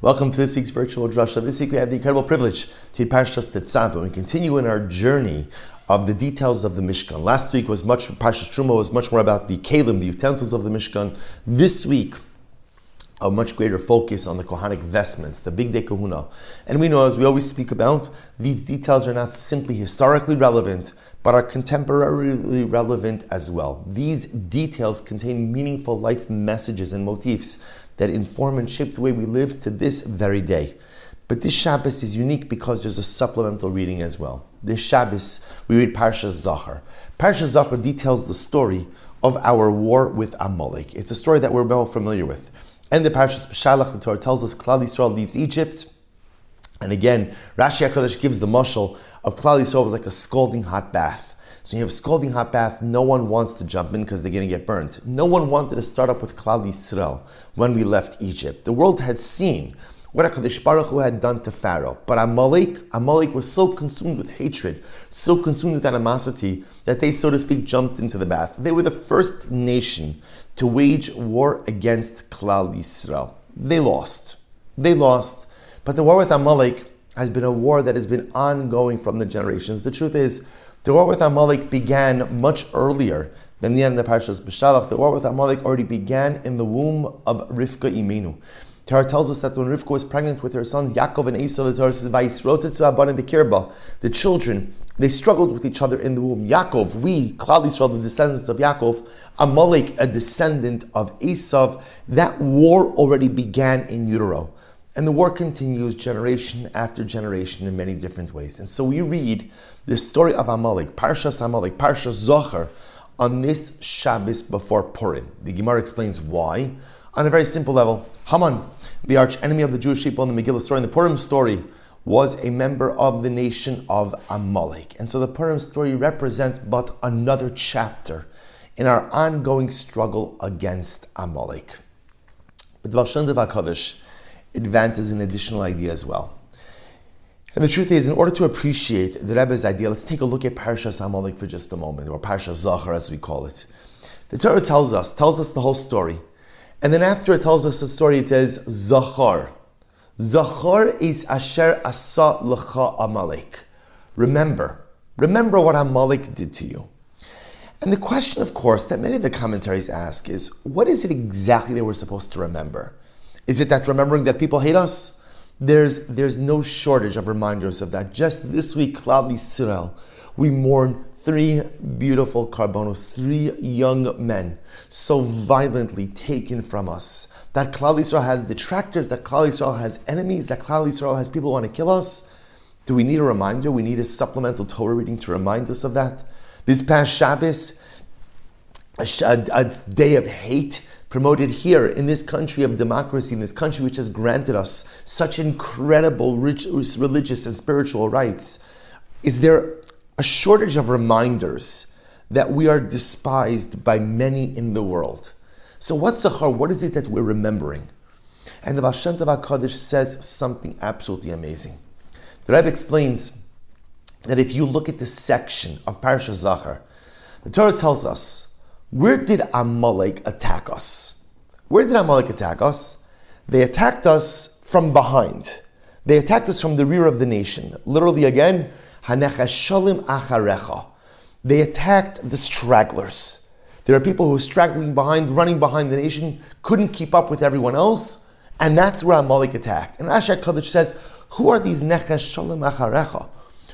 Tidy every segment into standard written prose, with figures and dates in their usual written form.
Welcome to this week's virtual Drasha. This week we have the incredible privilege to read Parshas Tetzaveh and we continue in our journey of the details of the Mishkan. Last week was Parshas Truma was much more about the kelim, the utensils of the Mishkan. This week, a much greater focus on the Kohanic vestments, the Big Day Kahuna. And we know, as we always speak about, these details are not simply historically relevant, but are contemporarily relevant as well. These details contain meaningful life messages and motifs that inform and shape the way we live to this very day. But this Shabbos is unique because there's a supplemental reading as well. This Shabbos, we read Parshas Zachor. Parshas Zachor details the story of our war with Amalek. It's a story that we're well familiar with. And the Parshas B'Shalach, the Torah tells us Klal Yisrael leaves Egypt. And again, Rashi HaKadosh gives the mashal of Klal Yisrael was like a scalding hot bath. So you have a scalding hot bath, no one wants to jump in because they're going to get burnt. No one wanted to start up with Klal Yisrael when we left Egypt. The world had seen what HaKadosh Baruch Hu had done to Pharaoh. But Amalek was so consumed with hatred, so consumed with animosity, that they, so to speak, jumped into the bath. They were the first nation to wage war against Klal Yisrael. They lost. But the war with Amalek has been a war that has been ongoing from the generations. The truth is, the war with Amalek began much earlier than the end of the Parshas B'Shalach. The war with Amalek already began in the womb of Rivka Imenu. Torah tells us that when Rivka was pregnant with her sons Yaakov and Esau, the Torah says, "Vayisrotetzu abanim b'kirba." The children, they struggled with each other in the womb. Yaakov, we, Klal Yisrael, the descendants of Yaakov, Amalek, a descendant of Esau. That war already began in utero. And the war continues generation after generation in many different ways. And so we read the story of Amalek, Parshas Zachor, on this Shabbos before Purim. The Gemara explains why. On a very simple level, Haman, the arch enemy of the Jewish people in the Megillah story, in the Purim story, was a member of the nation of Amalek. And so the Purim story represents but another chapter in our ongoing struggle against Amalek. But the Baal Shem Tov HaKadosh advances an additional idea as well. And the truth is, in order to appreciate the Rebbe's idea, let's take a look at Parshas Amalek for just a moment, or Parshas Zachor as we call it. The Torah tells us the whole story. And then after it tells us the story, it says, Zachor. Zachor is asher asa lecha Amalek. Remember what Amalek did to you. And the question, of course, that many of the commentaries ask is, what is it exactly that we're supposed to remember? Is it that remembering that people hate us? There's no shortage of reminders of that. Just this week, Klal Yisrael, we mourn 3 beautiful karbonos, 3 young men, so violently taken from us. That Klal Yisrael has detractors, that Klal Yisrael has enemies, that Klal Yisrael has people who want to kill us. Do we need a reminder? We need a supplemental Torah reading to remind us of that. This past Shabbos, a day of hate, promoted here in this country of democracy, in this country which has granted us such incredible rich religious and spiritual rights. Is there a shortage of reminders that we are despised by many in the world? So what's Zachor? What is it that we're remembering? And the Baal Shem Tov HaKadosh says something absolutely amazing. The Rebbe explains that if you look at the section of Parshas Zachor, the Torah tells us, where did Amalek attack us? Where did Amalek attack us? They attacked us from behind. They attacked us from the rear of the nation. Literally again, Hanechashalim acharecha. They attacked the stragglers. There are people who are straggling behind, running behind the nation, couldn't keep up with everyone else, and that's where Amalek attacked. And Rashi HaKadosh says, who are these Nechashalim acharecha?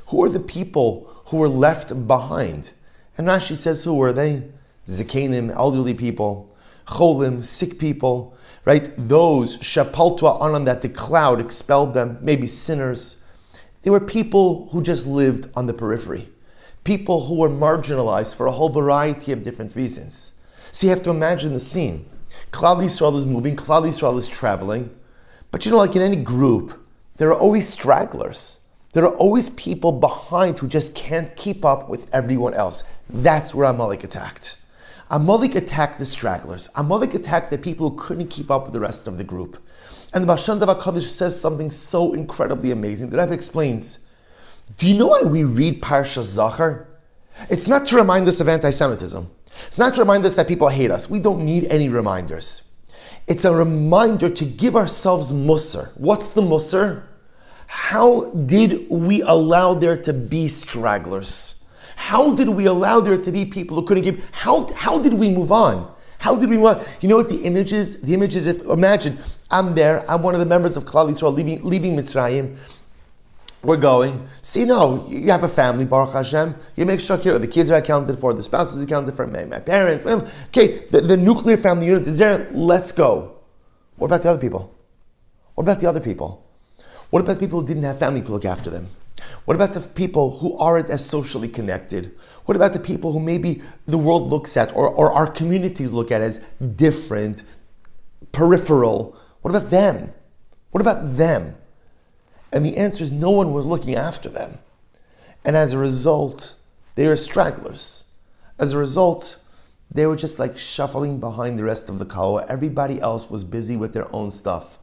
Who are the people who were left behind? And Rashi says, who were they? Zekanim, elderly people, cholim, sick people, right? Those shapaltu anan, that the cloud expelled them, maybe sinners. They were people who just lived on the periphery, people who were marginalized for a whole variety of different reasons. So you have to imagine the scene. Klal Yisrael is moving, Klal Yisrael is traveling, but like in any group, there are always stragglers. There are always people behind who just can't keep up with everyone else. That's where Amalek attacked. Amalek attacked the stragglers. Amalek attacked the people who couldn't keep up with the rest of the group. And the Baal Shem Tov HaKadosh says something so incredibly amazing. The Rebbe explains, do you know why we read Parshas Zachor? It's not to remind us of anti-Semitism. It's not to remind us that people hate us. We don't need any reminders. It's a reminder to give ourselves musar. What's the musar? How did we allow there to be stragglers? How did we allow there to be people who couldn't give? How did we move on? How did we move on? You know what the image is? The image is, if imagine I'm there, I'm one of the members of Klal Yisrael leaving Mitzrayim. We're going. See, no, you have a family, Baruch Hashem. You make sure the kids are accounted for, the spouse is accounted for, my parents. Okay, the nuclear family unit is there. Let's go. What about the other people? What about the other people? What about people who didn't have family to look after them? What about the people who aren't as socially connected? What about the people who maybe the world looks at or our communities look at as different, peripheral? What about them? What about them? And the answer is no one was looking after them. And as a result, they were stragglers. As a result, they were just like shuffling behind the rest of the Kala. Everybody else was busy with their own stuff.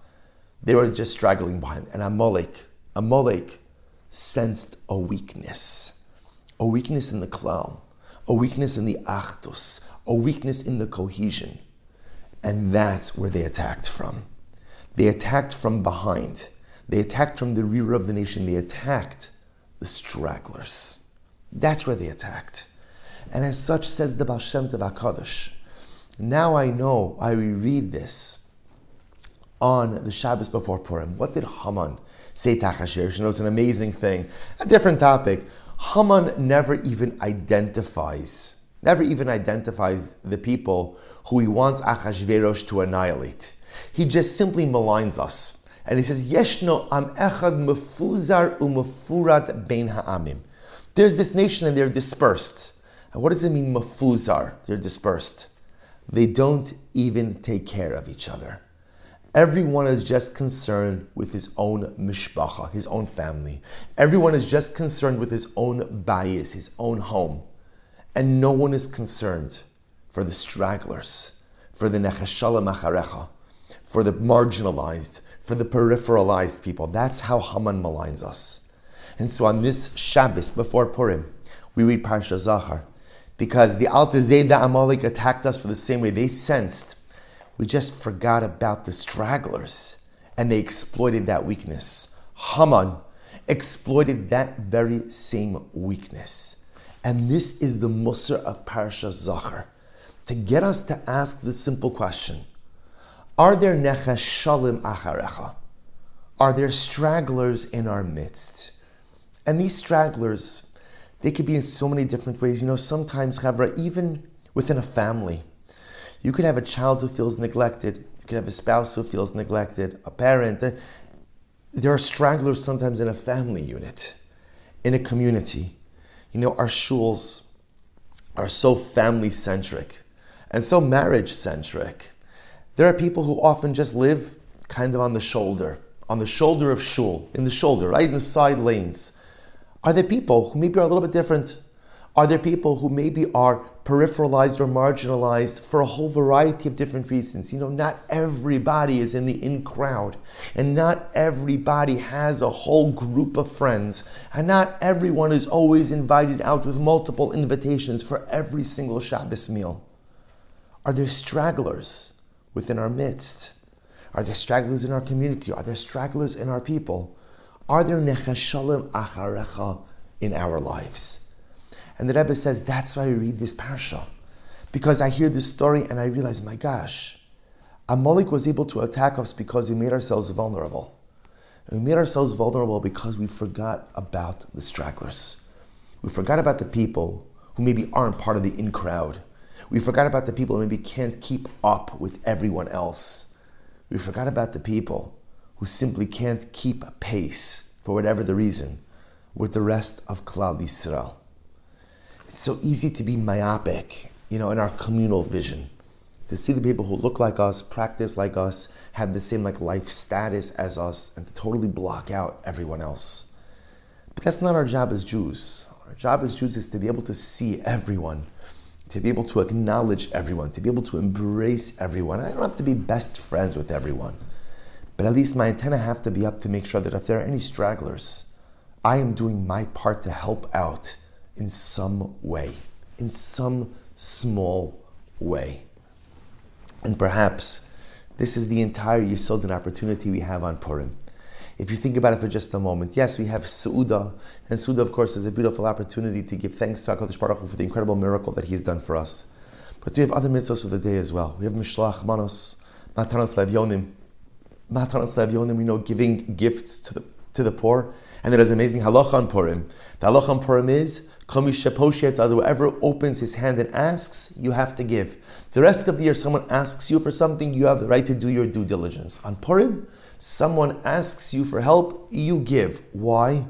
They were just straggling behind. And Amalek sensed a weakness in the klal, a weakness in the achdus, a weakness in the cohesion. And that's where they attacked from. They attacked from behind. They attacked from the rear of the nation. They attacked the stragglers. That's where they attacked. And as such, says the Baal Shem Tov HaKadosh, now I know, I reread this on the Shabbos before Purim. What did Haman say to Achashverosh? You know, it's an amazing thing. A different topic. Haman never even identifies the people who he wants Achashverosh to annihilate. He just simply maligns us. And he says, Yeshno am echad mefuzar umefurat bein ha'amim. There's this nation and they're dispersed. And what does it mean, mefuzar? They're dispersed. They don't even take care of each other. Everyone is just concerned with his own mishpacha, his own family. Everyone is just concerned with his own bayis, his own home. And no one is concerned for the stragglers, for the nechashala macharecha, for the marginalized, for the peripheralized people. That's how Haman maligns us. And so on this Shabbos before Purim, we read Parsha Zachar, because the Alter Zayda Amalek attacked us for the same way. They sensed we just forgot about the stragglers, and they exploited that weakness. Haman exploited that very same weakness. And this is the Musar of Parsha Zachar, to get us to ask the simple question: are there nechashalim acharecha? Are there stragglers in our midst? And these stragglers, they could be in so many different ways. You know, sometimes, Chavra, even within a family, you could have a child who feels neglected. You could have a spouse who feels neglected, a parent. There are stragglers sometimes in a family unit, in a community. You know, our shuls are so family-centric and so marriage-centric. There are people who often just live kind of on the shoulder of shul, in the shoulder, right in the side lanes. Are there people who maybe are a little bit different? Are there people who maybe are peripheralized or marginalized for a whole variety of different reasons? You know, not everybody is in the in crowd, and not everybody has a whole group of friends, and not everyone is always invited out with multiple invitations for every single Shabbos meal. Are there stragglers within our midst? Are there stragglers in our community? Are there stragglers in our people? Are there nechashalim acharecha in our lives? And the Rebbe says that's why we read this parsha, because I hear this story and I realize, my gosh, Amalek was able to attack us because we made ourselves vulnerable. And we made ourselves vulnerable because we forgot about the stragglers. We forgot about the people who maybe aren't part of the in crowd. We forgot about the people who maybe can't keep up with everyone else. We forgot about the people who simply can't keep pace, for whatever the reason, with the rest of Klal Yisrael. It's so easy to be myopic, in our communal vision. To see the people who look like us, practice like us, have the same life status as us, and to totally block out everyone else. But that's not our job as Jews. Our job as Jews is to be able to see everyone, to be able to acknowledge everyone, to be able to embrace everyone. I don't have to be best friends with everyone, but at least my antenna have to be up to make sure that if there are any stragglers, I am doing my part to help out in some way, in some small way. And perhaps This is the entire Yisod and opportunity we have on Purim. If you think about it for just a moment, yes, we have Su'udah, and Su'udah, of course, is a beautiful opportunity to give thanks to HaKadosh Baruch Hu for the incredible miracle that He's done for us. But we have other mitzvahs of the day as well. We have Mishloach Manos, Matanos Levyonim. Matanos Levyonim, we know, giving gifts to the poor. And there is amazing halacha on Purim. The halacha on Purim is, whoever opens his hand and asks, you have to give. The rest of the year, someone asks you for something, you have the right to do your due diligence. On Purim, someone asks you for help, you give. Why?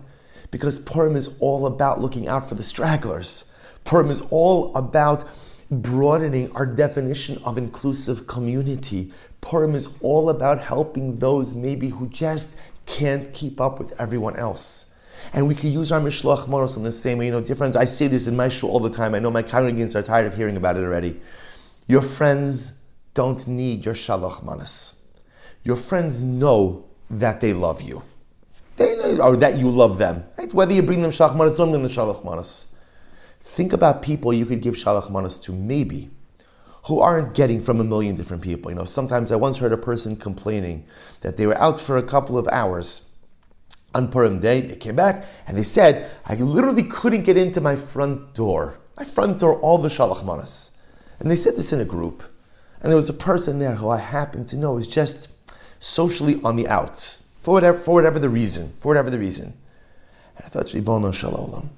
Because Purim is all about looking out for the stragglers. Purim is all about broadening our definition of inclusive community. Purim is all about helping those maybe who just can't keep up with everyone else. And we can use our Mishloach Manos in the same way. Dear friends, I say this in my shul all the time. I know my congregants are tired of hearing about it already. Your friends don't need your Shalach Manos. Your friends know that they love you. They know, or that you love them. Right? Whether you bring them Shalach Manos, don't bring them Shalach Manos. Think about people you could give Shalach Manos to, maybe, who aren't getting from a million different people. Sometimes I once heard a person complaining that they were out for a couple of hours on Purim Day. They came back and they said, I literally couldn't get into my front door. My front door, all the Shalach Manos. And they said this in a group. And there was a person there who I happened to know is just socially on the outs, for whatever the reason. And I thought, Ribono Shel Olam,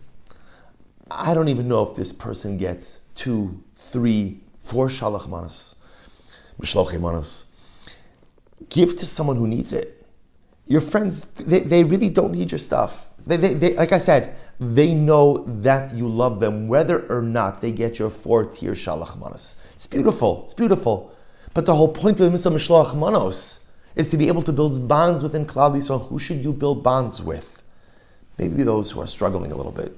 I don't even know if this person gets 2, 3, 4 Shalach Manos, Mishlochei Manos. Give to someone who needs it. Your friends, they really don't need your stuff. They like I said, they know that you love them, whether or not they get your 4-tier Shalach Manos. It's beautiful. But the whole point of the Mitzvah Mishloach Manos is to be able to build bonds within Klal Yisrael. Who should you build bonds with? Maybe those who are struggling a little bit.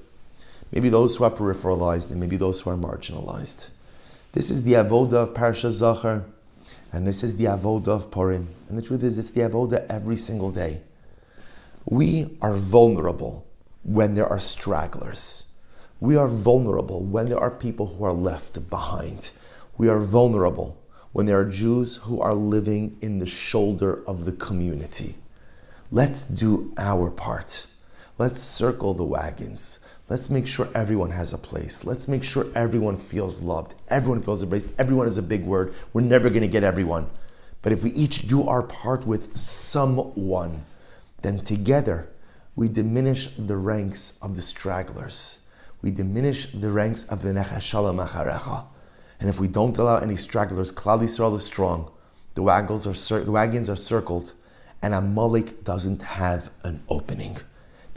Maybe those who are peripheralized, and maybe those who are marginalized. This is the avoda of Parashat Zachar, and this is the avoda of Purim. And the truth is, it's the avoda every single day. We are vulnerable when there are stragglers. We are vulnerable when there are people who are left behind. We are vulnerable when there are Jews who are living in the shoulder of the community. Let's do our part. Let's circle the wagons. Let's make sure everyone has a place. Let's make sure everyone feels loved. Everyone feels embraced. Everyone is a big word. We're never going to get everyone. But if we each do our part with someone, then together we diminish the ranks of the stragglers. We diminish the ranks of the Nechashala Macharecha. And if we don't allow any stragglers, Klal Yisrael is strong. The wagons are circled, and Amalek doesn't have an opening.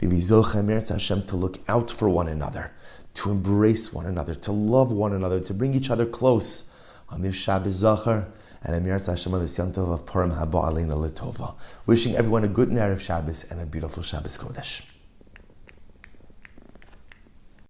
Hashem, to look out for one another, to embrace one another, to love one another, to bring each other close on this Shabbos Zachar and Amir Hashem on this Yom Tov of Purim Haba Aleinu L'Tova. Wishing everyone a good Erev Shabbos and a beautiful Shabbos Kodesh.